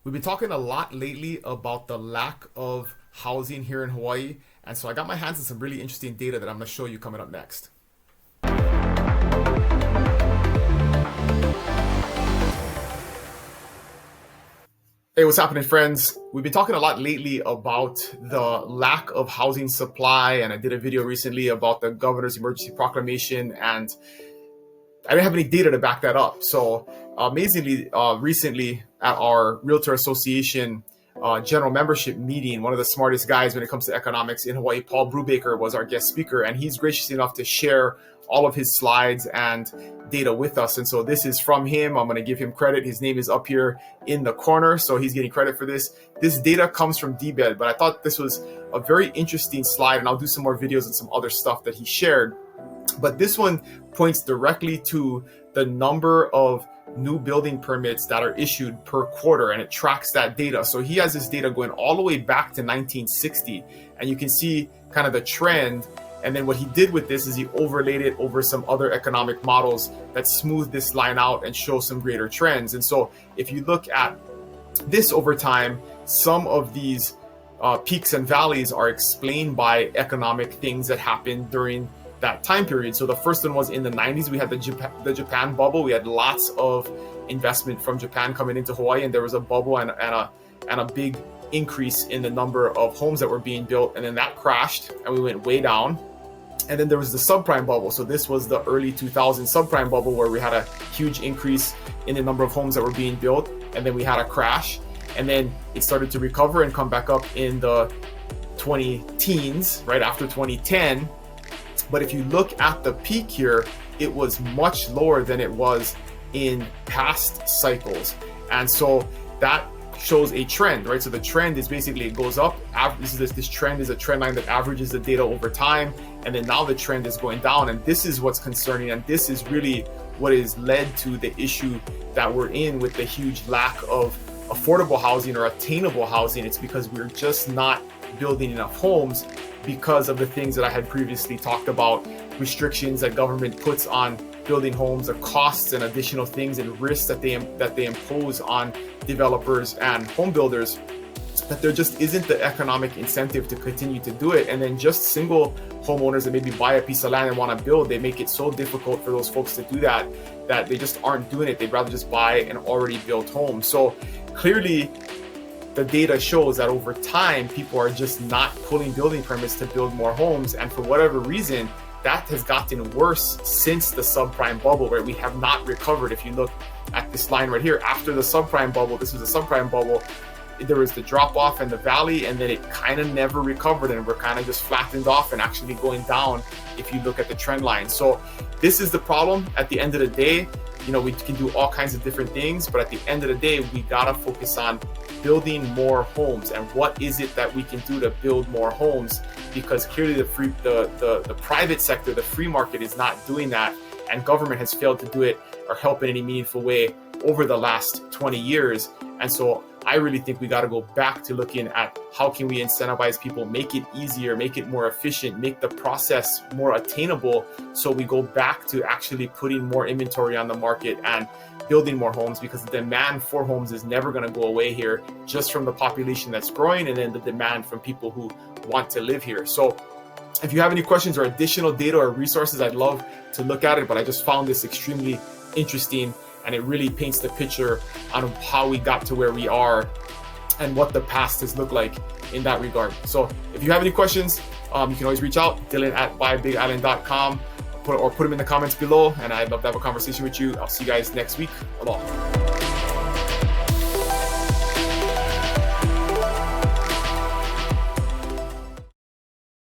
We've been talking a lot lately about the lack of housing here in Hawaii, and so I got my hands on some really interesting data that I'm going to show you coming up next. Hey, what's happening, friends? We've been talking a lot lately about the lack of housing supply, and I did a video recently about the governor's emergency proclamation, and I didn't have any data to back that up. So amazingly, recently at our Realtor Association general membership meeting, one of the smartest guys when it comes to economics in Hawaii, Paul Brubaker, was our guest speaker, and he's gracious enough to share all of his slides and data with us. And so this is from him. I'm going to give him credit. His name is up here in the corner, so he's getting credit for this. This data comes from DBED, but I thought this was a very interesting slide, and I'll do some more videos and some other stuff that he shared. But this one points directly to the number of new building permits that are issued per quarter, and it tracks that data. So he has this data going all the way back to 1960, and you can see kind of the trend. And then what he did with this is he overlaid it over some other economic models that smooth this line out and show some greater trends. And so if you look at this over time, some of these peaks and valleys are explained by economic things that happened during that time period. So the first one was in the 90s. We had the Japan bubble. We had lots of investment from Japan coming into Hawaii, and there was a bubble and a big increase in the number of homes that were being built. And then that crashed and we went way down. And then there was the subprime bubble. So this was the early 2000s subprime bubble where we had a huge increase in the number of homes that were being built. And then we had a crash. And then it started to recover and come back up in the 2010s, right after 2010. But if you look at the peak here, it was much lower than it was in past cycles. And so that shows a trend, right? So the trend is basically it goes up. This trend is a trend line that averages the data over time. And then now the trend is going down. And this is what's concerning. And this is really what has led to the issue that we're in with the huge lack of affordable housing or attainable housing. It's because we're just not building enough homes because of the things that I had previously talked about, restrictions that government puts on building homes, the costs and additional things and risks that they impose on developers and home builders, that there just isn't the economic incentive to continue to do it. And then just single homeowners that maybe buy a piece of land and want to build, they make it so difficult for those folks to do that they just aren't doing it. They'd rather just buy an already built home. So clearly, the data shows that over time, people are just not pulling building permits to build more homes. And for whatever reason, that has gotten worse since the subprime bubble, where we have not recovered. If you look at this line right here, after the subprime bubble, this was a subprime bubble, there was the drop off and the valley, and then it kind of never recovered, and we're kind of just flattened off and actually going down if you look at the trend line. So this is the problem. At the end of the day, we can do all kinds of different things, but at the end of the day, we gotta focus on building more homes. And what is it that we can do to build more homes? Because clearly the private sector, the free market, is not doing that, and government has failed to do it or help in any meaningful way over the last 20 years. And so I really think we got to go back to looking at how can we incentivize people, make it easier, make it more efficient, make the process more attainable, so we go back to actually putting more inventory on the market and building more homes, because the demand for homes is never going to go away here, just from the population that's growing and then the demand from people who want to live here. So if you have any questions or additional data or resources, I'd love to look at it, but I just found this extremely interesting, and it really paints the picture on how we got to where we are and what the past has looked like in that regard. So if you have any questions, you can always reach out, Dylan@buybigisland.com, or put them in the comments below, and I'd love to have a conversation with you. I'll see you guys next week. Aloha.